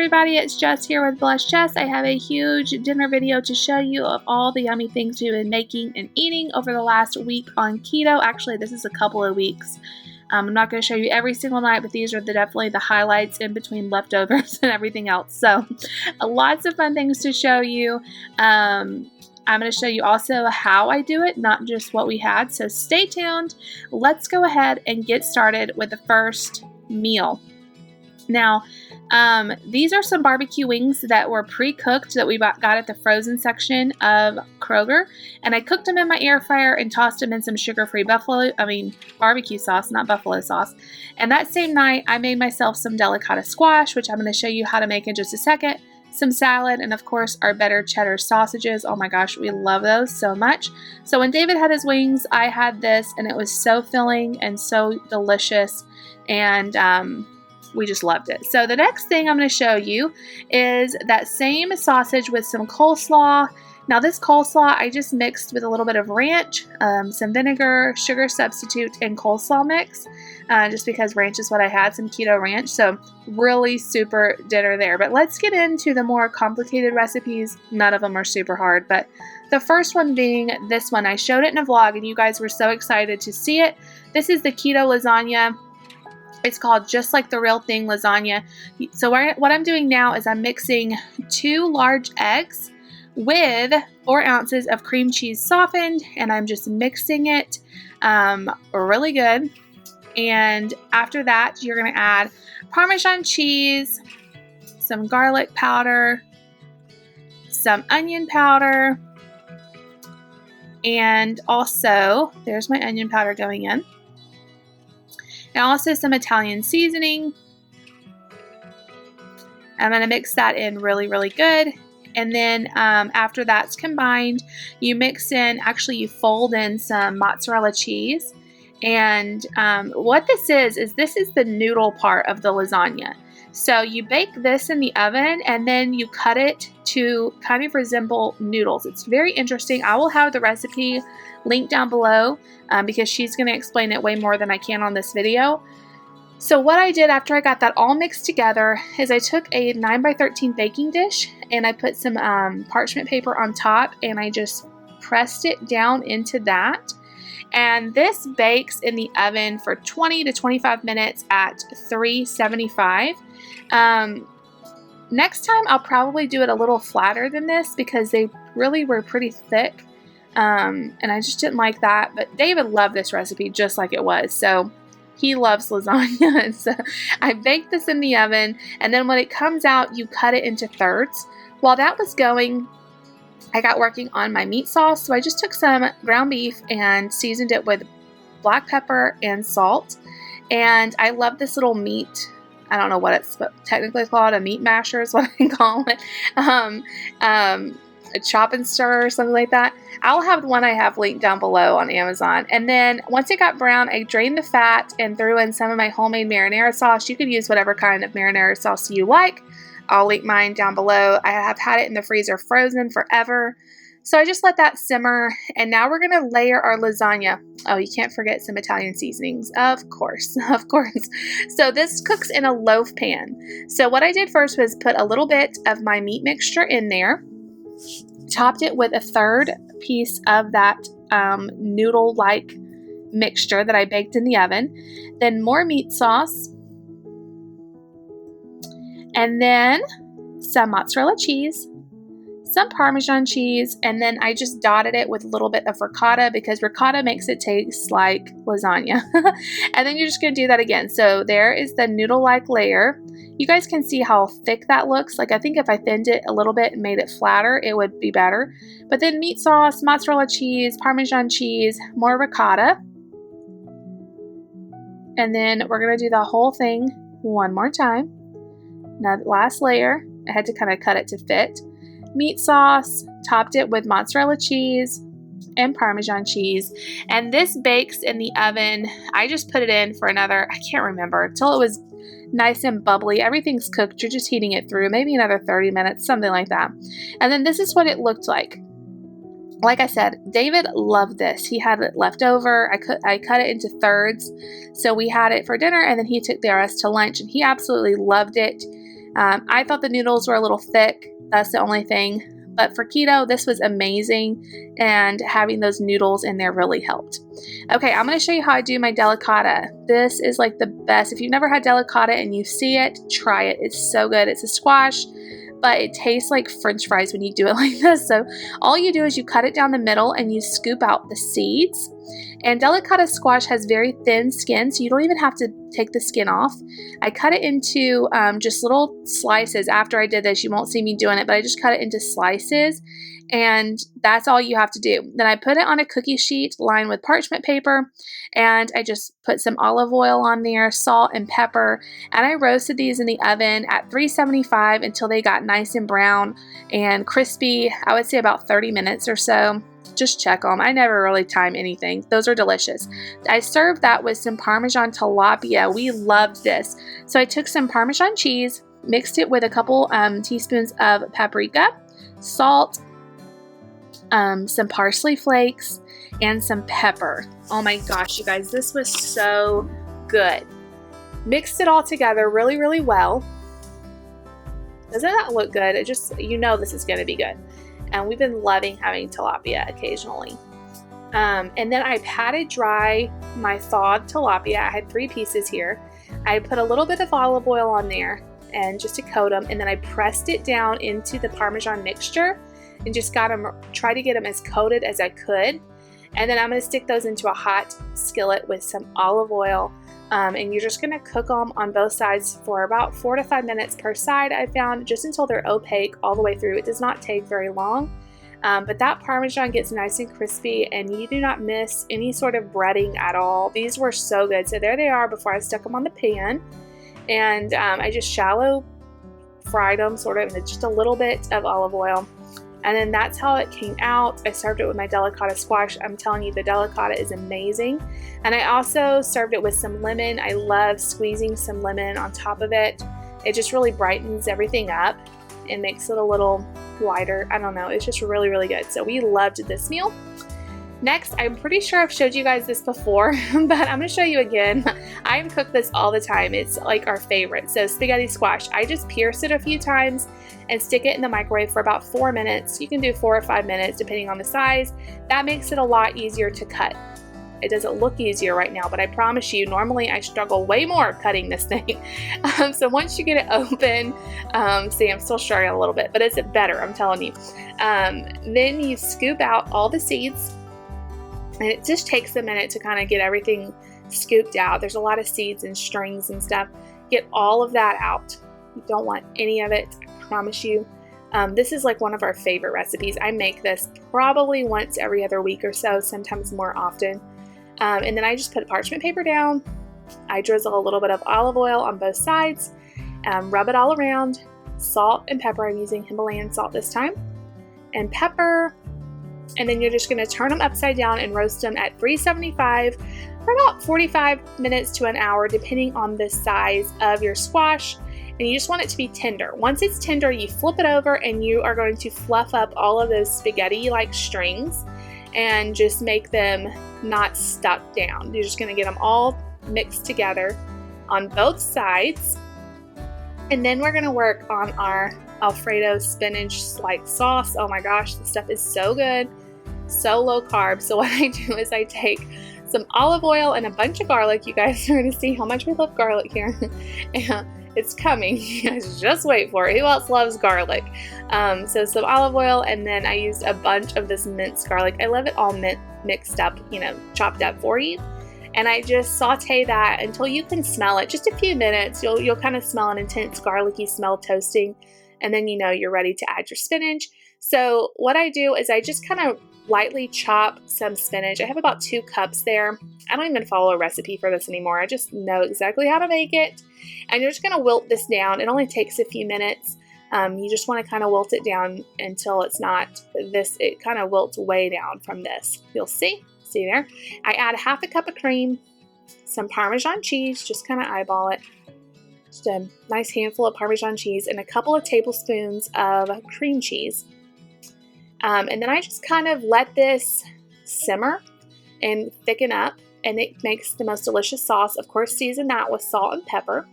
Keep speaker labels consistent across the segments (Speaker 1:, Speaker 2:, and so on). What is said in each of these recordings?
Speaker 1: everybody, it's Jess here with Bless Jess. I have a huge dinner video to show you of all the yummy things we've been making and eating over the last week on keto. Actually, this is a couple of weeks. I'm not going to show you every single night, but these are definitely the highlights in between leftovers and everything else. So lots of fun things to show you. I'm going to show you also how I do it, not just what we had. So stay tuned. Let's go ahead and get started with the first meal. Now, these are some barbecue wings that were pre-cooked that we got at the frozen section of Kroger, and I cooked them in my air fryer and tossed them in some sugar-free barbecue sauce, not buffalo sauce. And that same night, I made myself some Delicata Squash, which I'm going to show you how to make in just a second, some salad, and of course our better cheddar sausages. Oh my gosh, we love those so much. So when David had his wings, I had this, and it was so filling and so delicious, and we just loved it. So the next thing I'm going to show you is that same sausage with some coleslaw. Now this coleslaw I just mixed with a little bit of ranch, some vinegar, sugar substitute, and coleslaw mix, just because ranch is what I had, some keto ranch. So really super dinner there. But let's get into the more complicated recipes. None of them are super hard, but the first one being this one. I showed it in a vlog and you guys were so excited to see it. This is the Keto Lasagna. It's called Just Like the Real Thing Lasagna. So what I'm doing now is I'm mixing 2 large eggs with 4 ounces of cream cheese softened, and I'm just mixing it really good. And after that, you're going to add Parmesan cheese, some garlic powder, some onion powder, and also, there's my onion powder going in. And also some Italian seasoning. I'm going to mix that in really, really good. And then after that's combined, you mix in, actually you fold in some mozzarella cheese. And what this is the noodle part of the lasagna. So you bake this in the oven and then you cut it to kind of resemble noodles. It's very interesting. I will have the recipe linked down below because she's going to explain it way more than I can on this video. So what I did after I got that all mixed together is I took a 9x13 baking dish and I put some parchment paper on top and I just pressed it down into that. And this bakes in the oven for 20 to 25 minutes at 375. Next time I'll probably do it a little flatter than this because they really were pretty thick. And I just didn't like that. But David loved this recipe just like it was. So he loves lasagna. And so I baked this in the oven. And then when it comes out, you cut it into thirds. While that was going, I got working on my meat sauce. So I just took some ground beef and seasoned it with black pepper and salt. And I love this little meat. I don't know what it's technically called. A meat masher is what I call it. A chop and stir or something like that. I'll have the one I have linked down below on Amazon. And then once it got brown, I drained the fat and threw in some of my homemade marinara sauce. You could use whatever kind of marinara sauce you like. I'll link mine down below. I have had it in the freezer frozen forever. So I just let that simmer, and now we're going to layer our lasagna. Oh, you can't forget some Italian seasonings. Of course, of course. So this cooks in a loaf pan. So what I did first was put a little bit of my meat mixture in there, topped it with a 1/3 piece of that noodle-like mixture that I baked in the oven, then more meat sauce, and then some mozzarella cheese, some Parmesan cheese, and then I just dotted it with a little bit of ricotta because ricotta makes it taste like lasagna. And then you're just going to do that again. So there is the noodle-like layer. You guys can see how thick that looks. Like I think if I thinned it a little bit and made it flatter, it would be better. But then meat sauce, mozzarella cheese, Parmesan cheese, more ricotta. And then we're going to do the whole thing one more time. Now the last layer, I had to kind of cut it to fit. Meat sauce, topped it with mozzarella cheese and Parmesan cheese. And this bakes in the oven. I just put it in for another, I can't remember, till it was nice and bubbly. Everything's cooked. You're just heating it through, maybe another 30 minutes, something like that. And then this is what it looked like. Like I said, David loved this. He had it left over. I cut it into thirds. So we had it for dinner and then he took the rest to lunch and he absolutely loved it. I thought the noodles were a little thick. That's the only thing. But for keto, this was amazing, and having those noodles in there really helped. Okay, I'm going to show you how I do my delicata. This is like the best. If you've never had delicata and you see it, try it. It's so good. It's a squash, but it tastes like French fries when you do it like this. So all you do is you cut it down the middle and you scoop out the seeds. And Delicata Squash has very thin skin, so you don't even have to take the skin off. I cut it into just little slices. After I did this, you won't see me doing it, but I just cut it into slices, and that's all you have to do. Then I put it on a cookie sheet lined with parchment paper, and I just put some olive oil on there, salt and pepper, and I roasted these in the oven at 375 until they got nice and brown and crispy. I would say about 30 minutes or so. Just check them. I never really time anything. Those are delicious. I served that with some Parmesan tilapia. We loved this. So I took some Parmesan cheese, mixed it with a couple teaspoons of paprika, salt, some parsley flakes, and some pepper. Oh my gosh, you guys, this was so good. Mixed it all together really, really well. Doesn't that look good? It just, you know this is going to be good. And we've been loving having tilapia occasionally. And then I patted dry my thawed tilapia. I had 3 pieces here. I put a little bit of olive oil on there and just to coat them, and then I pressed it down into the Parmesan mixture and just try to get them as coated as I could. And then I'm going to stick those into a hot skillet with some olive oil. And you're just going to cook them on both sides for about 4 to 5 minutes per side, I found, just until they're opaque all the way through. It does not take very long, but that Parmesan gets nice and crispy, and you do not miss any sort of breading at all. These were so good. So there they are before I stuck them on the pan, and I just shallow fried them sort of in just a little bit of olive oil. And then that's how it came out. I served it with my Delicata Squash. I'm telling you, the Delicata is amazing. And I also served it with some lemon. I love squeezing some lemon on top of it. It just really brightens everything up and makes it a little lighter. I don't know. It's just really, really good. So we loved this meal. Next, I'm pretty sure I've showed you guys this before, but I'm going to show you again. I cook this all the time. It's like our favorite. So spaghetti squash. I just pierce it a few times and stick it in the microwave for about 4 minutes. You can do 4 or 5 minutes depending on the size. That makes it a lot easier to cut. It doesn't look easier right now, but I promise you, normally I struggle way more cutting this thing. So once you get it open, see, I'm still struggling a little bit, but it's better, I'm telling you. Then you scoop out all the seeds. And it just takes a minute to kind of get everything scooped out. There's a lot of seeds and strings and stuff. Get all of that out. You don't want any of it, I promise you. This is like one of our favorite recipes. I make this probably once every other week or so, sometimes more often. And then I just put parchment paper down. I drizzle a little bit of olive oil on both sides, rub it all around. Salt and pepper. I'm using Himalayan salt this time. And pepper. And then you're just going to turn them upside down and roast them at 375 for about 45 minutes to an hour, depending on the size of your squash. And you just want it to be tender. Once it's tender, you flip it over and you are going to fluff up all of those spaghetti-like strings and just make them not stuck down. You're just going to get them all mixed together on both sides. And then we're going to work on our Alfredo spinach-like sauce. Oh my gosh, this stuff is so good. So low carb. So what I do is I take some olive oil and a bunch of garlic. You guys are going to see how much we love garlic here. And it's coming. You guys just wait for it. Who else loves garlic? So some olive oil, and then I used a bunch of this minced garlic. I love it all mixed up, chopped up for you. And I just saute that until you can smell it. Just a few minutes. You'll kind of smell an intense garlicky smell toasting. And then you're ready to add your spinach. So what I do is I just kind of lightly chop some spinach. I have about 2 cups there. I don't even follow a recipe for this anymore. I just know exactly how to make it. And you're just going to wilt this down. It only takes a few minutes. You just want to kind of wilt it down until it's not this. It kind of wilts way down from this. You'll see there. I add 1/2 cup of cream, some Parmesan cheese, just kind of eyeball it. Just a nice handful of Parmesan cheese and a couple of tablespoons of cream cheese. And then I just kind of let this simmer and thicken up, and it makes the most delicious sauce. Of course, season that with salt and pepper.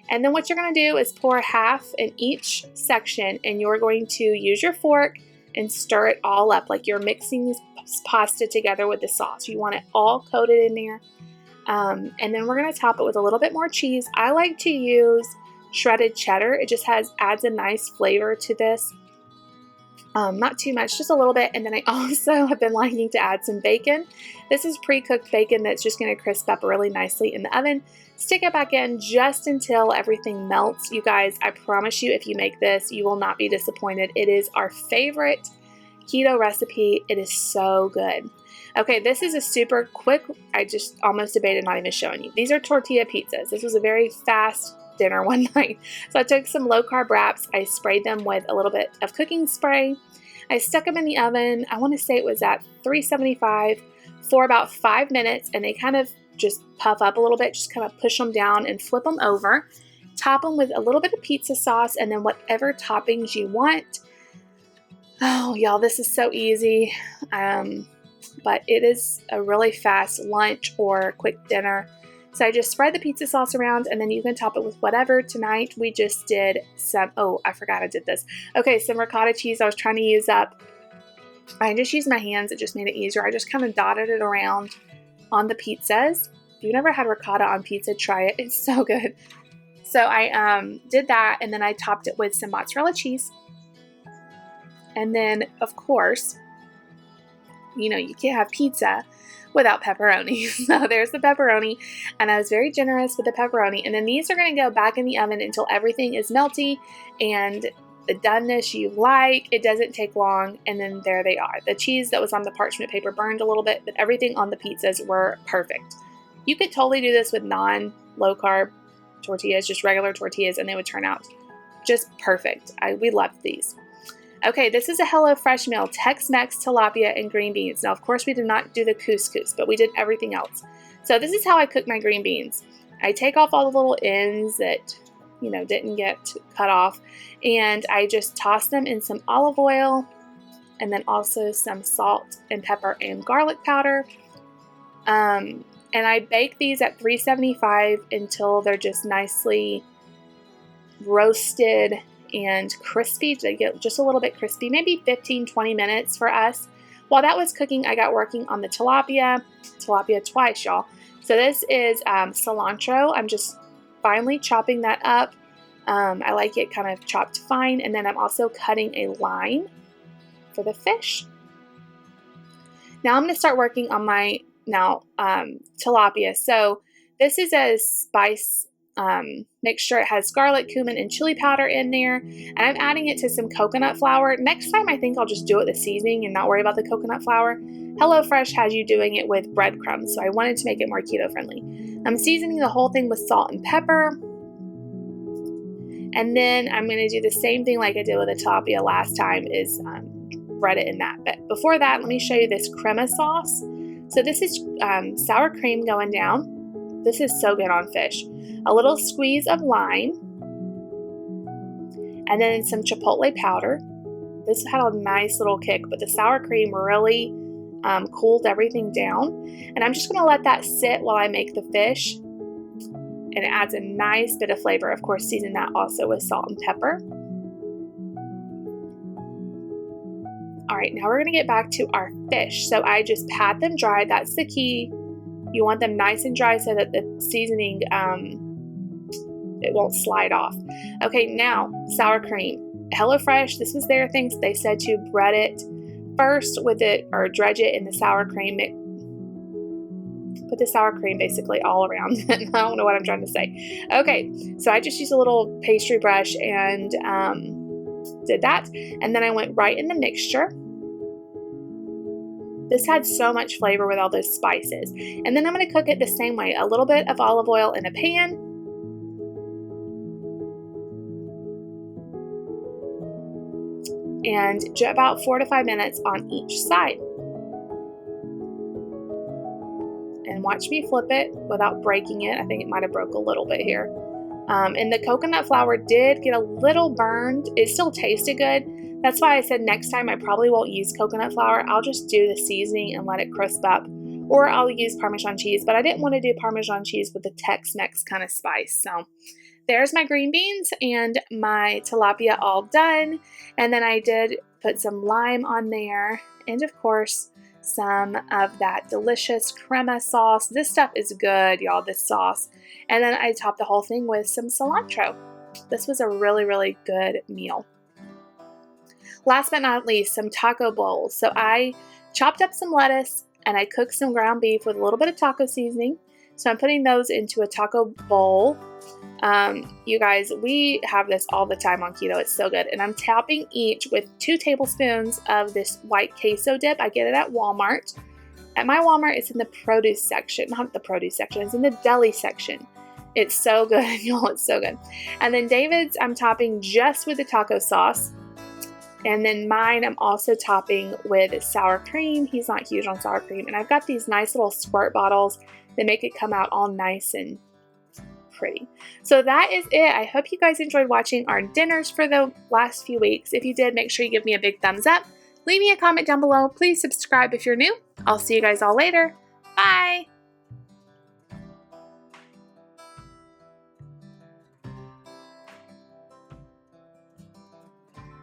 Speaker 1: And then what you're going to do is pour half in each section, and you're going to use your fork and stir it all up like you're mixing this pasta together with the sauce. You want it all coated in there. And then we're going to top it with a little bit more cheese. I like to use shredded cheddar. It just adds a nice flavor to this. Not too much, just a little bit. And then I also have been liking to add some bacon. This is pre-cooked bacon that's just going to crisp up really nicely in the oven. Stick it back in just until everything melts. You guys, I promise you, if you make this, you will not be disappointed. It is our favorite keto recipe. It is so good. Okay, this is a super quick, I just almost debated not even showing you. These are tortilla pizzas. This was a very fast dinner one night. So I took some low carb wraps. I sprayed them with a little bit of cooking spray. I stuck them in the oven. I want to say it was at 375 for about 5 minutes, and they kind of just puff up a little bit. Just kind of push them down and flip them over. Top them with a little bit of pizza sauce and then whatever toppings you want. Oh, y'all, this is so easy. But it is a really fast lunch or quick dinner. So I just spread the pizza sauce around, and then you can top it with whatever. Tonight we just did some, oh, I forgot I did this. Okay, some ricotta cheese I was trying to use up. I just used my hands. It just made it easier. I just kind of dotted it around on the pizzas. If you've never had ricotta on pizza, try it. It's so good. So I did that, and then I topped it with some mozzarella cheese. And then, of course, you know, you can't have pizza without pepperoni. So there's the pepperoni, and I was very generous with the pepperoni. And then these are going to go back in the oven until everything is melty and the doneness you like. It doesn't take long, and then there they are. The cheese that was on the parchment paper burned a little bit, but everything on the pizzas were perfect. You could totally do this with non-low carb tortillas, just regular tortillas, and they would turn out just perfect. We loved these. Okay, this is a HelloFresh meal, Tex-Mex, tilapia, and green beans. Now, of course, we did not do the couscous, but we did everything else. So this is how I cook my green beans. I take off all the little ends that, you know, didn't get cut off, and I just toss them in some olive oil, and then also some salt and pepper and garlic powder. And I bake these at 375 until they're just nicely roasted and crispy. They get just a little bit crispy, maybe 15-20 minutes for us. While that was cooking, I got working on the tilapia twice, y'all. So this is cilantro. I'm just finely chopping that up. I like it kind of chopped fine, and then I'm also cutting a line for the fish. Now I'm going to start working on my tilapia. So this is a spice mixture. It has garlic, cumin, and chili powder in there, and I'm adding it to some coconut flour. Next time I think I'll just do it with seasoning and not worry about the coconut flour. HelloFresh has you doing it with breadcrumbs, so I wanted to make it more keto friendly. I'm seasoning the whole thing with salt and pepper, and then I'm going to do the same thing like I did with the tilapia last time, is bread it in that. But before that, let me show you this crema sauce. So this is sour cream going down. This is so good on fish. A little squeeze of lime, and then some chipotle powder. This had a nice little kick, but the sour cream really cooled everything down. And I'm just going to let that sit while I make the fish, and it adds a nice bit of flavor. Of course, season that also with salt and pepper. All right, now we're going to get back to our fish. So I just pat them dry. That's the key. You want them nice and dry so that the seasoning, it won't slide off. Okay, now sour cream. HelloFresh, this was their thing. They said to bread it first with it, or dredge it in the sour cream. Put the sour cream basically all around. I don't know what I'm trying to say. Okay, so I just used a little pastry brush and did that. And then I went right in the mixture. This had so much flavor with all those spices. And then I'm going to cook it the same way. A little bit of olive oil in a pan. And about 4 to 5 minutes on each side. And watch me flip it without breaking it. I think it might have broke a little bit here. And the coconut flour did get a little burned. It still tasted good. That's why I said next time I probably won't use coconut flour. I'll just do the seasoning and let it crisp up. Or I'll use Parmesan cheese. But I didn't want to do Parmesan cheese with the Tex-Mex kind of spice. So there's my green beans and my tilapia all done. And then I did put some lime on there, and of course, some of that delicious crema sauce. This stuff is good, y'all, this sauce. And then I topped the whole thing with some cilantro. This was a really, really good meal. Last but not least, some taco bowls. So I chopped up some lettuce and I cooked some ground beef with a little bit of taco seasoning. So I'm putting those into a taco bowl. You guys, we have this all the time on keto. It's so good. And I'm topping each with 2 tablespoons of this white queso dip. I get it at Walmart. At my Walmart, it's in the produce section. Not the produce section. It's in the deli section. It's so good, y'all. It's so good. And then David's, I'm topping just with the taco sauce. And then mine, I'm also topping with sour cream. He's not huge on sour cream. And I've got these nice little squirt bottles that make it come out all nice and pretty. So that is it. I hope you guys enjoyed watching our dinners for the last few weeks. If you did, make sure you give me a big thumbs up. Leave me a comment down below. Please subscribe if you're new. I'll see you guys all later. Bye.